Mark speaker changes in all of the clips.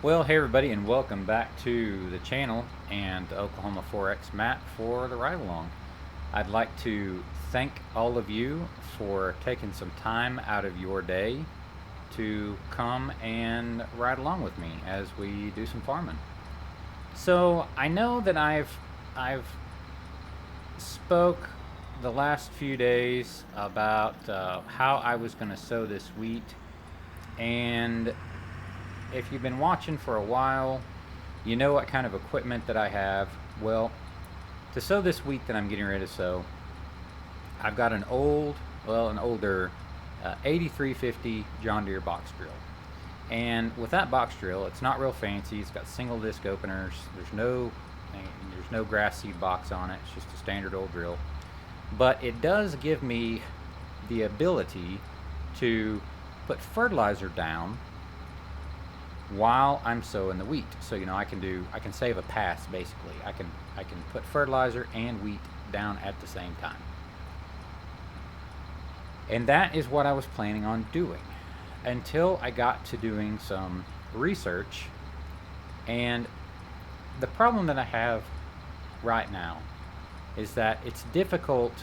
Speaker 1: Well, hey everybody, and welcome back to the channel and Oklahoma Forex Matt for the ride along. I'd like to thank all of you for taking some time out of your day to come and ride along with me as we do some farming. So I know that I've spoke the last few days about how I was going to sow this wheat, and if you've been watching for a while, you know what kind of equipment that I have. Well, to sow this wheat that I'm getting ready to sow, I've got an older 8350 John Deere box drill. And with that box drill, it's not real fancy. It's got single disc openers. There's no grass seed box on it. It's just a standard old drill. But it does give me the ability to put fertilizer down while I'm sowing the wheat. So I can save a pass basically. I can put fertilizer and wheat down at the same time. And that is what I was planning on doing until I got to doing some research. And the problem that I have right now is that it's difficult,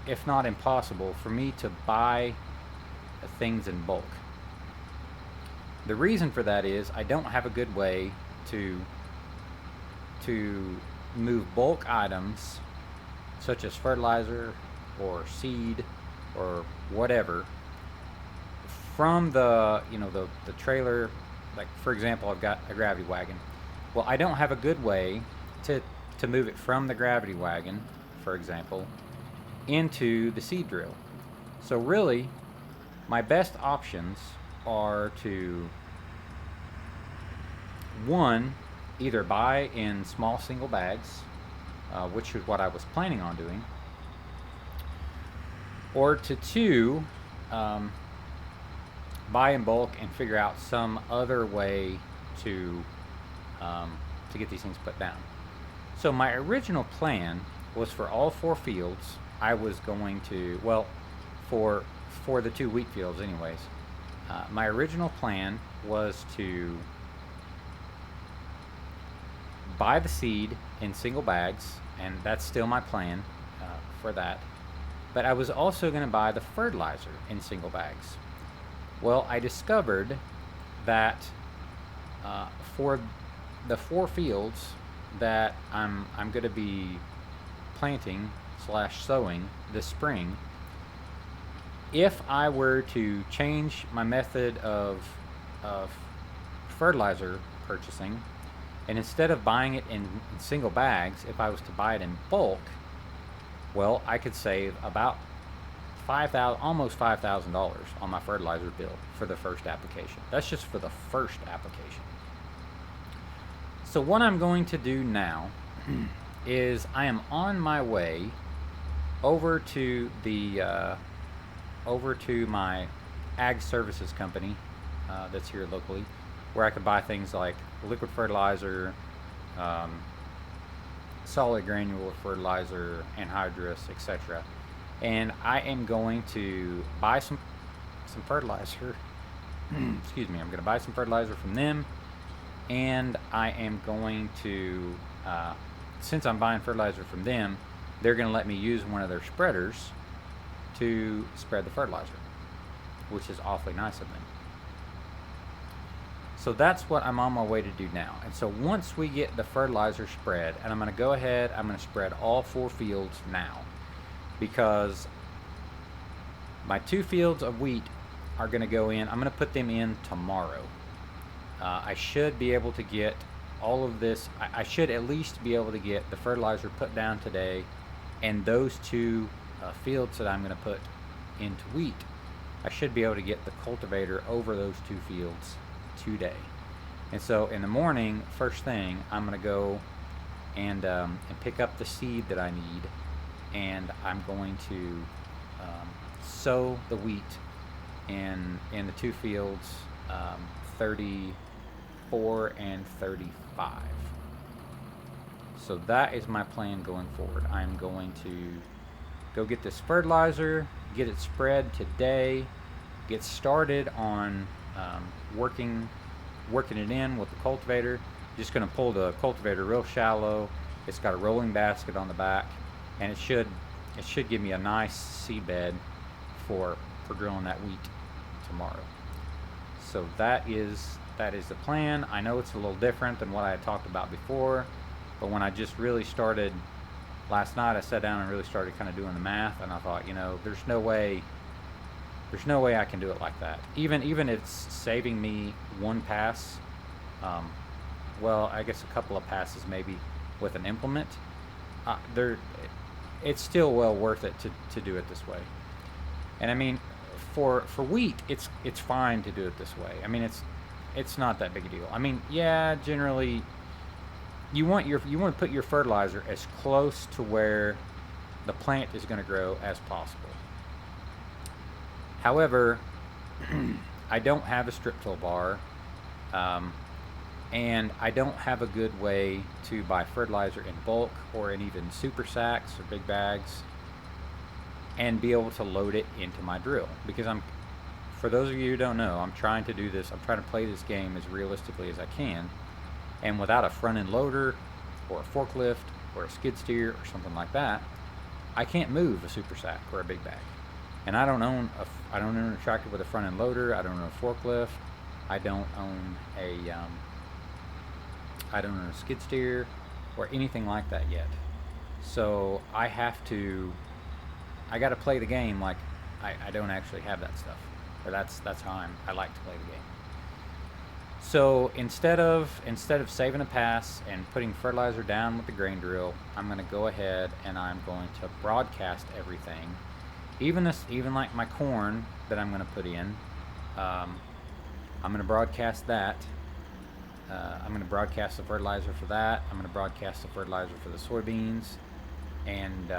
Speaker 1: if not impossible, for me to buy things in bulk. The reason for that is I don't have a good way to move bulk items such as fertilizer or seed or whatever from the trailer. Like, for example, I've got a gravity wagon. Well, I don't have a good way to move it from the gravity wagon, for example, into the seed drill. So really, my best options are to, one, either buy in small single bags, which is what I was planning on doing, or to two, buy in bulk and figure out some other way to get these things put down. So my original plan was for all four fields. I was going to, well, for the two wheat fields anyways, my original plan was to buy the seed in single bags, and that's still my plan for that. But I was also going to buy the fertilizer in single bags. Well, I discovered that for the four fields that I'm going to be planting / sowing this spring, if I were to change my method of fertilizer purchasing, and instead of buying it in single bags, if I was to buy it in bulk, well, I could save about almost $5,000 on my fertilizer bill for the first application. That's just for the first application. So what I'm going to do now is I am on my way over to my ag services company that's here locally, where I can buy things like liquid fertilizer, solid granule fertilizer, anhydrous, etc. And I am going to buy some fertilizer. Excuse me. I'm going to buy some fertilizer from them, and I am going to, since I'm buying fertilizer from them, they're going to let me use one of their spreaders to spread the fertilizer, which is awfully nice of them. So that's what I'm on my way to do now. And so once we get the fertilizer spread, and I'm going to go ahead, I'm going to spread all four fields now, because my two fields of wheat are going to go in. I'm going to put them in tomorrow. I should be able to get all of this. I should at least be able to get the fertilizer put down today, and those two fields that I'm going to put into wheat, I should be able to get the cultivator over those two fields today. And so in the morning, first thing, I'm going to go and pick up the seed that I need, and I'm going to sow the wheat in the two fields, 34 and 35. So that is my plan going forward. I'm going to go get this fertilizer, get it spread today, get started on working working it in with the cultivator. Just going to pull the cultivator real shallow. It's got a rolling basket on the back, and it should give me a nice seed bed for drilling that wheat tomorrow. So that is the plan. I know it's a little different than what I had talked about before, but when I just really started last night, I sat down and really started kind of doing the math, and I thought, there's no way I can do it like that. Even if it's saving me one pass, well, I guess a couple of passes maybe with an implement, it's still well worth it to do it this way. And I mean, for wheat, it's fine to do it this way. I mean, it's not that big a deal. I mean, yeah, generally you want to put your fertilizer as close to where the plant is going to grow as possible. However, I don't have a strip till bar, and I don't have a good way to buy fertilizer in bulk or in even super sacks or big bags and be able to load it into my drill. Because for those of you who don't know, I'm trying to do this. I'm trying to play this game as realistically as I can, and without a front end loader or a forklift or a skid steer or something like that, I can't move a super sack or a big bag. And I don't own a tractor with a front end loader. I don't own a forklift. I don't own a skid steer or anything like that yet. So I got to play the game like I don't actually have that stuff. Or that's how I like to play the game. So instead of saving a pass and putting fertilizer down with the grain drill, I'm going to go ahead and I'm going to broadcast everything. Even like my corn that I'm going to put in, I'm going to broadcast that. I'm going to broadcast the fertilizer for that. I'm going to broadcast the fertilizer for the soybeans, and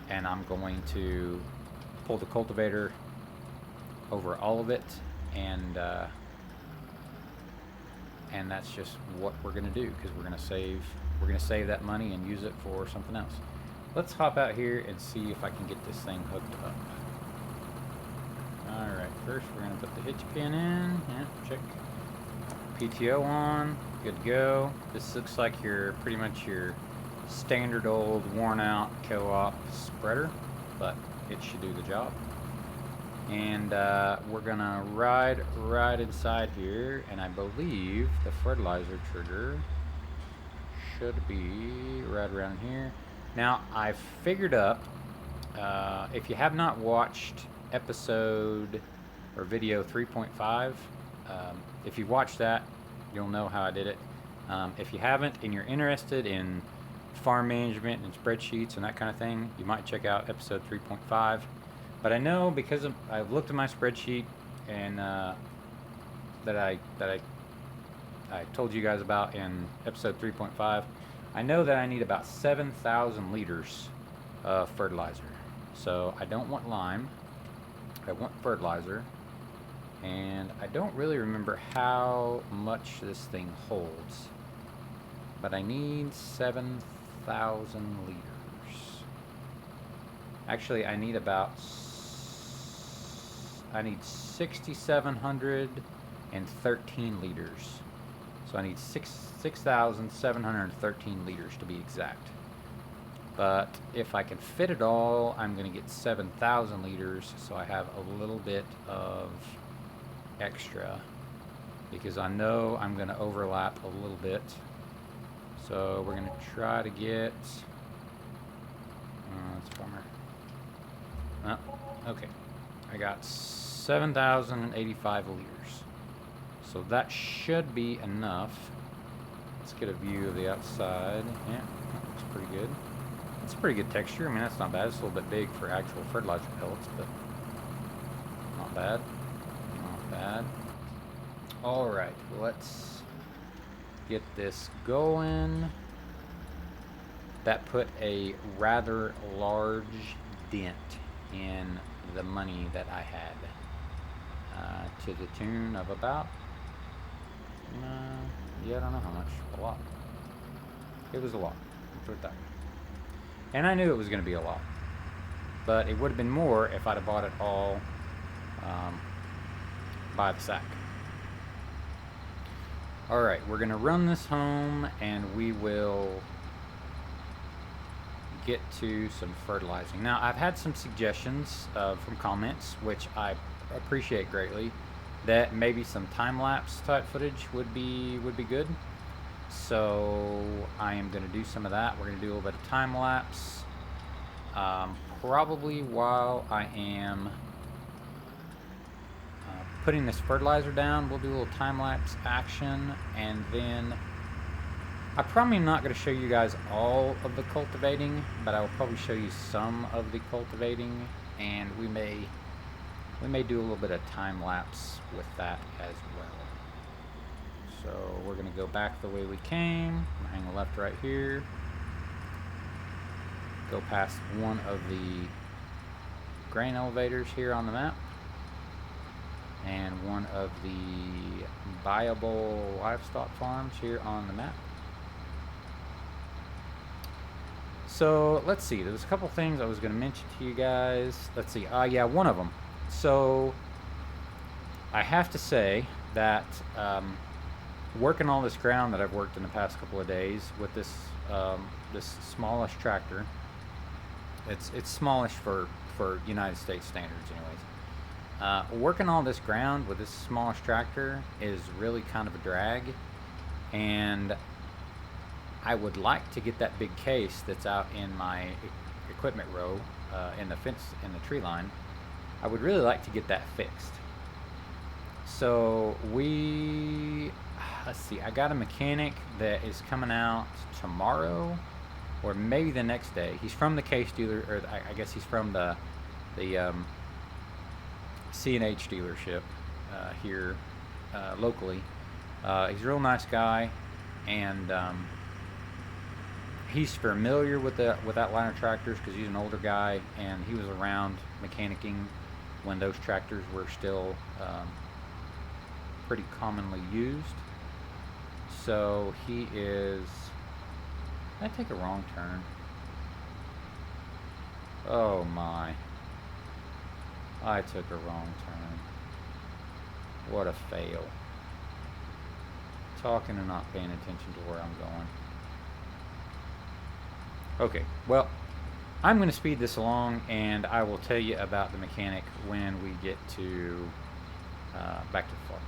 Speaker 1: I'm going to pull the cultivator over all of it, and that's just what we're going to do, because we're going to save that money and use it for something else. Let's hop out here and see if I can get this thing hooked up. Alright, first we're going to put the hitch pin in. Yeah, check. PTO on. Good to go. This looks like pretty much your standard old worn out co-op spreader, but it should do the job. And we're going to ride right inside here, and I believe the fertilizer trigger should be right around here. Now, I've figured up, if you have not watched episode or video 3.5, if you've watched that, you'll know how I did it. If you haven't and you're interested in farm management and spreadsheets and that kind of thing, you might check out episode 3.5. But I know, because I've looked at my spreadsheet and that I told you guys about in episode 3.5, I know that I need about 7,000 liters of fertilizer. So I don't want lime, I want fertilizer, and I don't really remember how much this thing holds, but I need 7,000 liters. Actually, I need 6,713 liters. So I need 6,713 liters to be exact. But if I can fit it all, I'm going to get 7,000 liters, so I have a little bit of extra, because I know I'm going to overlap a little bit. So we're going to try to get... that's a bummer. Okay. I got 7,085 liters. So that should be enough. Let's get a view of the outside. Yeah, looks pretty good. It's a pretty good texture. I mean, that's not bad. It's a little bit big for actual fertilizer pellets, but not bad. Not bad. All right, let's get this going. That put a rather large dent in the money that I had, to the tune of about, I don't know how much. A lot. It was a lot. Put it that way. And I knew it was going to be a lot, but it would have been more if I'd have bought it all by the sack. Alright, we're going to run this home and we will get to some fertilizing. Now, I've had some suggestions from comments, which I appreciate greatly, that maybe some time-lapse type footage would be good. So I am going to do some of that. We're going to do a little bit of time-lapse, probably while I am putting this fertilizer down. We'll do a little time-lapse action, and then I'm probably not going to show you guys all of the cultivating, but I will probably show you some of the cultivating, and we may do a little bit of time lapse with that as well. So we're going to go back the way we came. I'm going to hang left right here. Go past one of the grain elevators here on the map, and one of the viable livestock farms here on the map. So let's see, there's a couple things I was going to mention to you guys. Let's see, yeah, one of them. So I have to say that working all this ground that I've worked in the past couple of days with this this smallish tractor, it's smallish for United States standards anyways. Working all this ground with this smallish tractor is really kind of a drag, and I would like to get that big case that's out in my equipment row in the fence, in the tree line. I would really like to get that fixed. So let's see, I got a mechanic that is coming out tomorrow or maybe the next day. He's from the case dealer, or I guess he's from the C&H dealership here locally. He's a real nice guy, and he's familiar with that line of tractors because he's an older guy, and he was around mechanicking when those tractors were still pretty commonly used. So he is... Did I take a wrong turn? Oh my. I took a wrong turn. What a fail. Talking and not paying attention to where I'm going. Okay, well, I'm going to speed this along, and I will tell you about the mechanic when we get to back to the farm.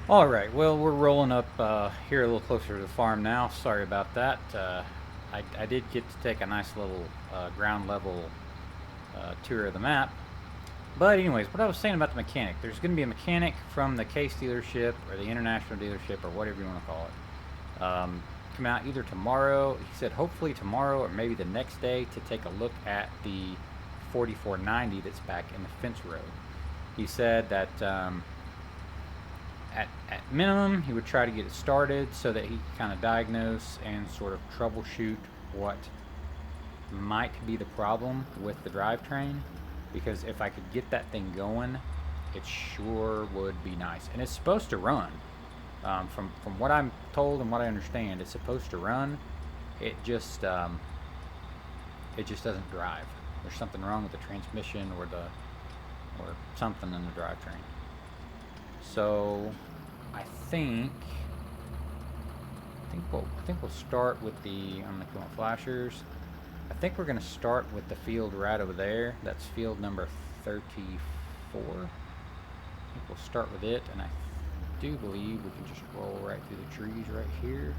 Speaker 1: Alright, well, we're rolling up here a little closer to the farm now. Sorry about that. I did get to take a nice little ground level tour of the map. But anyways, what I was saying about the mechanic, there's going to be a mechanic from the Case dealership or the International dealership or whatever you want to call it. Come out either tomorrow, he said hopefully tomorrow, or maybe the next day, to take a look at the 4490 that's back in the fence row. He said that at minimum he would try to get it started so that he could kind of diagnose and sort of troubleshoot what might be the problem with the drivetrain, because if I could get that thing going, it sure would be nice. And it's supposed to run. From what I'm told and what I understand, it's supposed to run. It just doesn't drive. There's something wrong with the transmission or something in the drivetrain. So I think we'll start with the... I'm gonna come on flashers. I think we're gonna start with the field right over there. That's field number 34. I think we'll start with it, and I do believe we can just roll right through the trees right here.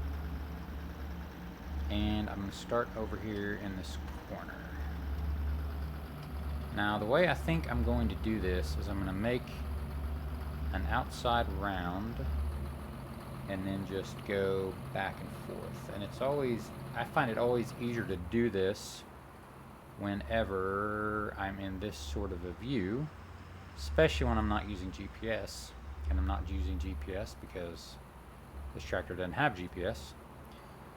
Speaker 1: And I'm going to start over here in this corner. Now the way I think I'm going to do this is I'm going to make an outside round and then just go back and forth. And it's always, I find it always easier to do this whenever I'm in this sort of a view, especially when I'm not using GPS. And I'm not using GPS because this tractor doesn't have GPS.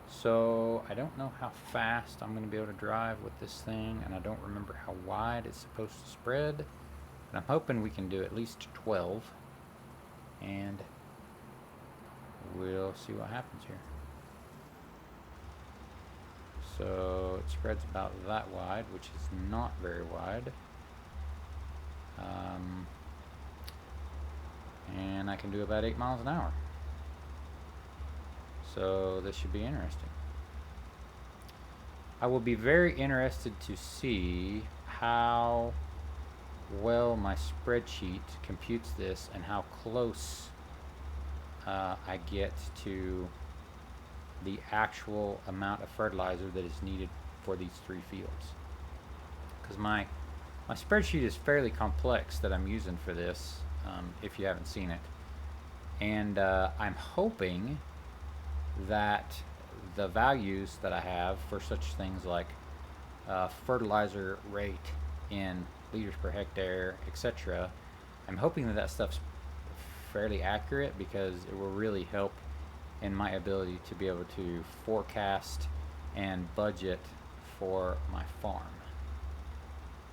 Speaker 1: So I don't know how fast I'm going to be able to drive with this thing, and I don't remember how wide it's supposed to spread. But I'm hoping we can do at least 12, and we'll see what happens here. So it spreads about that wide, which is not very wide. And I can do about 8 miles an hour. So this should be interesting. I will be very interested to see how well my spreadsheet computes this and how close I get to the actual amount of fertilizer that is needed for these 3 fields. Because my spreadsheet is fairly complex that I'm using for this, if you haven't seen it. And I'm hoping that the values that I have for such things like fertilizer rate in liters per hectare, etc., I'm hoping that stuff's fairly accurate, because it will really help in my ability to be able to forecast and budget for my farm,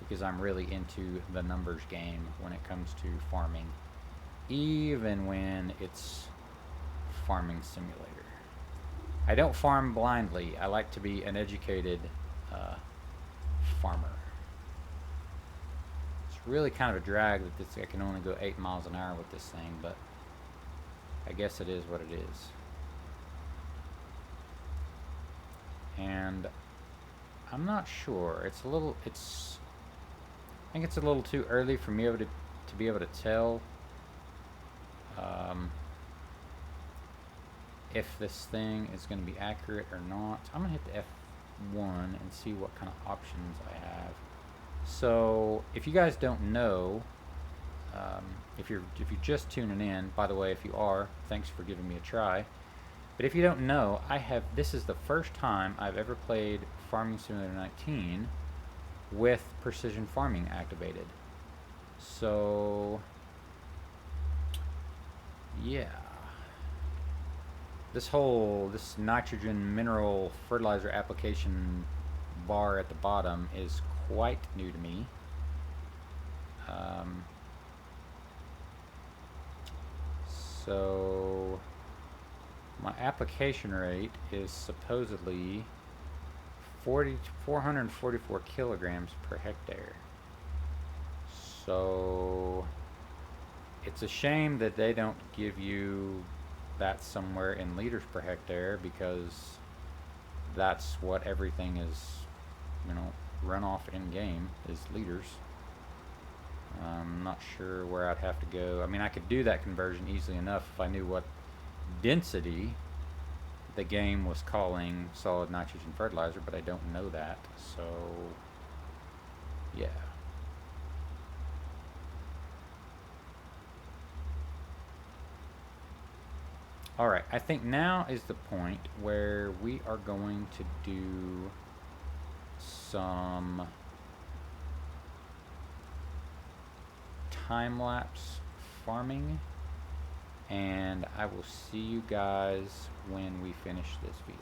Speaker 1: because I'm really into the numbers game when it comes to farming, even when it's farming simulator. I don't farm blindly. I like to be an educated farmer. It's really kind of a drag that I can only go 8 miles an hour with this thing, but I guess it is what it is. And I'm not sure. I think it's a little too early for me to be able to tell if this thing is going to be accurate or not. I'm going to hit the F1 and see what kind of options I have. So if you guys don't know, if you're just tuning in, by the way, if you are, thanks for giving me a try. But if you don't know, this is the first time I've ever played Farming Simulator 19 with precision farming activated. So yeah, this nitrogen mineral fertilizer application bar at the bottom is quite new to me. So my application rate is supposedly 444 kilograms per hectare. So it's a shame that they don't give you that somewhere in liters per hectare, because that's what everything is, run off in game is liters. I'm not sure where I'd have to go. I mean, I could do that conversion easily enough if I knew what density the game was calling solid nitrogen fertilizer, but I don't know that. So yeah. Alright, I think now is the point where we are going to do some time-lapse farming, and I will see you guys when we finish this field.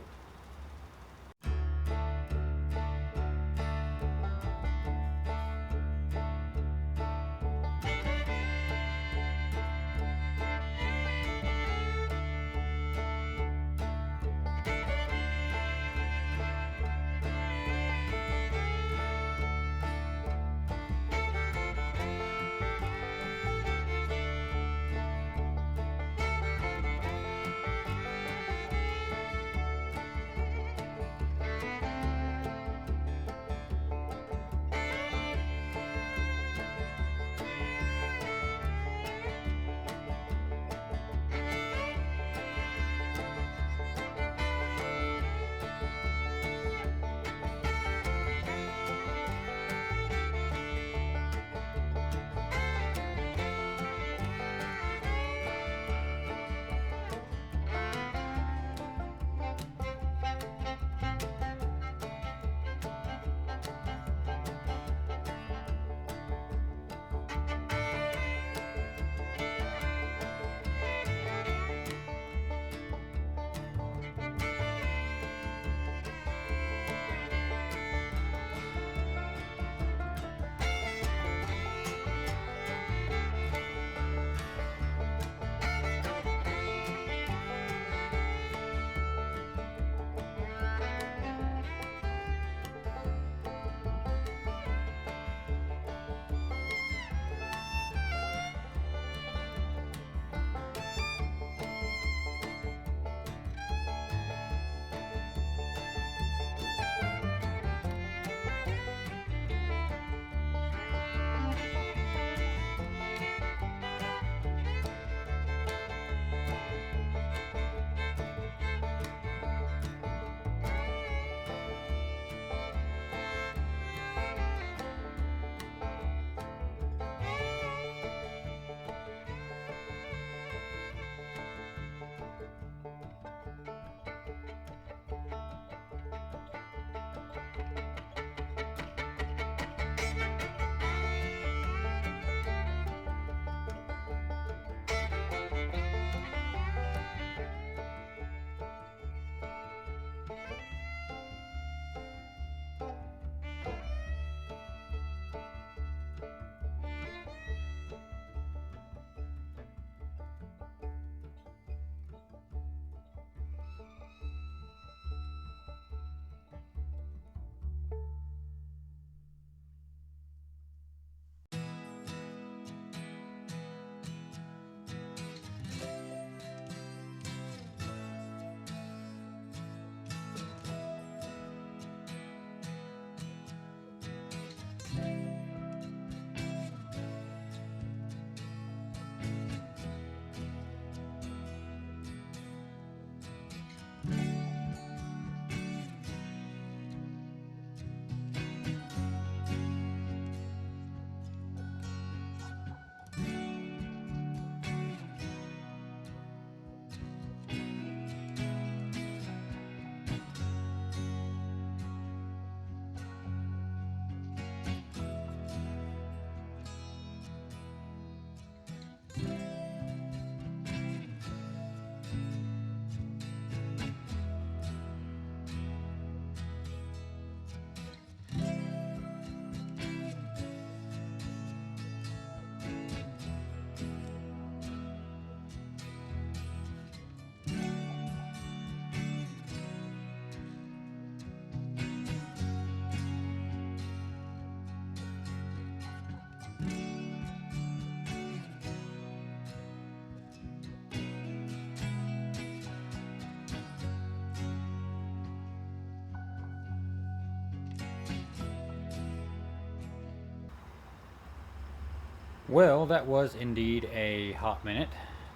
Speaker 1: Well, that was indeed a hot minute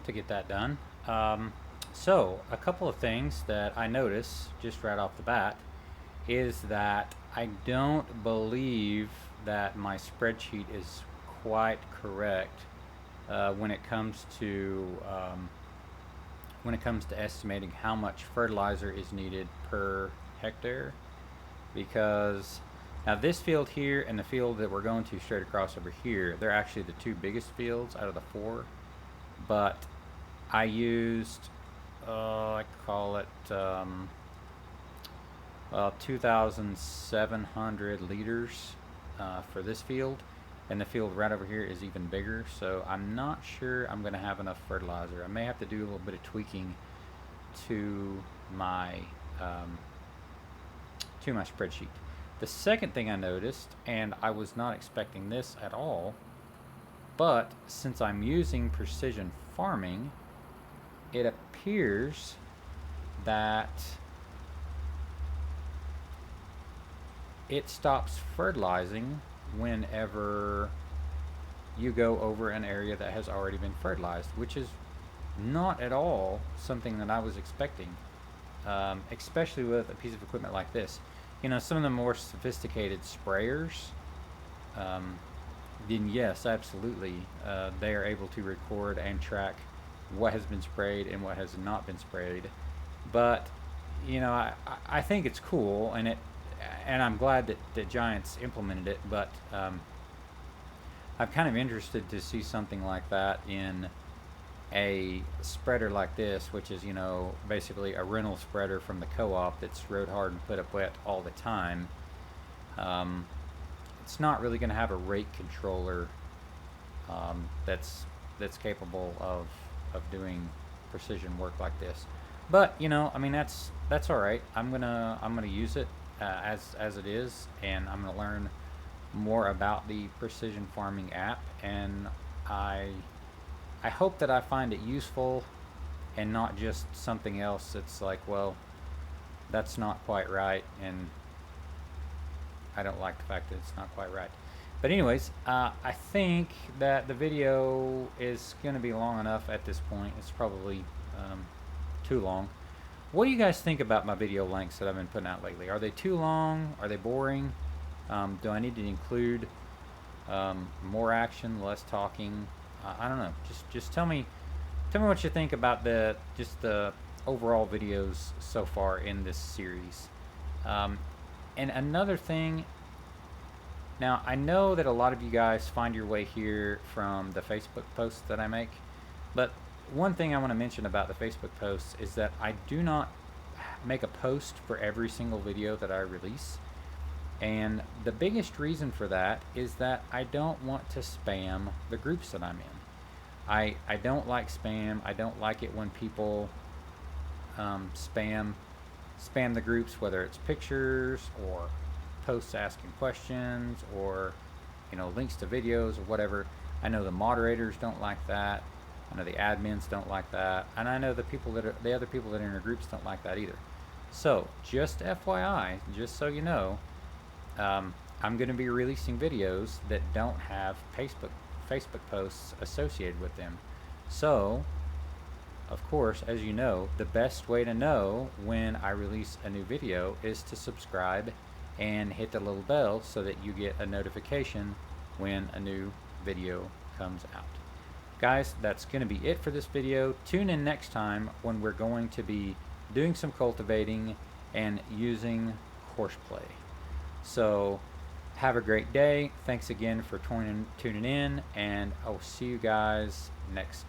Speaker 1: to get that done. So, a couple of things that I notice just right off the bat is that I don't believe that my spreadsheet is quite correct when it comes to estimating how much fertilizer is needed per hectare, because now this field here and the field that we're going to straight across over here, they're actually the two biggest fields out of the four, but I used I call it 2,700 liters for this field, and the field right over here is even bigger, so I'm not sure I'm going to have enough fertilizer. I may have to do a little bit of tweaking to my spreadsheet. The second thing I noticed, and I was not expecting this at all, but since I'm using precision farming, it appears that it stops fertilizing whenever you go over an area that has already been fertilized, which is not at all something that I was expecting, especially with a piece of equipment like this. You know, some of the more sophisticated sprayers, then yes, absolutely, they are able to record and track what has been sprayed and what has not been sprayed. But you know, I think it's cool, and I'm glad that Giants implemented it. But I'm kind of interested to see something like that in a spreader like this, which is, you know, basically a rental spreader from the co-op that's road hard and put up wet all the time. It's not really going to have a rate controller that's capable of doing precision work like this. But you know, I mean, that's all right. I'm gonna use it as it is, and I'm gonna learn more about the precision farming app, and I hope that I find it useful and not just something else that's like, well, that's not quite right, and I don't like the fact that it's not quite right. But anyways, I think that the video is going to be long enough at this point. It's probably too long. What do you guys think about my video lengths that I've been putting out lately? Are they too long? Are they boring? Do I need to include more action, less talking? I don't know. Just tell me what you think about the overall videos so far in this series. And another thing. Now, I know that a lot of you guys find your way here from the Facebook posts that I make, but one thing I want to mention about the Facebook posts is that I do not make a post for every single video that I release, and the biggest reason for that is that I don't want to spam the groups that I'm in. I don't like spam. I don't like it when people spam the groups, whether it's pictures or posts asking questions, or you know, links to videos or whatever. I know the moderators don't like that. I know the admins don't like that, and I know the other people that are in our groups don't like that either. So just FYI, just so you know, I'm going to be releasing videos that don't have Facebook posts associated with them. So of course, as you know, the best way to know when I release a new video is to subscribe and hit the little bell so that you get a notification when a new video comes out. Guys, that's going to be it for this video. Tune in next time when we're going to be doing some cultivating and using horseplay. So have a great day. Thanks again for tuning in, and I'll see you guys next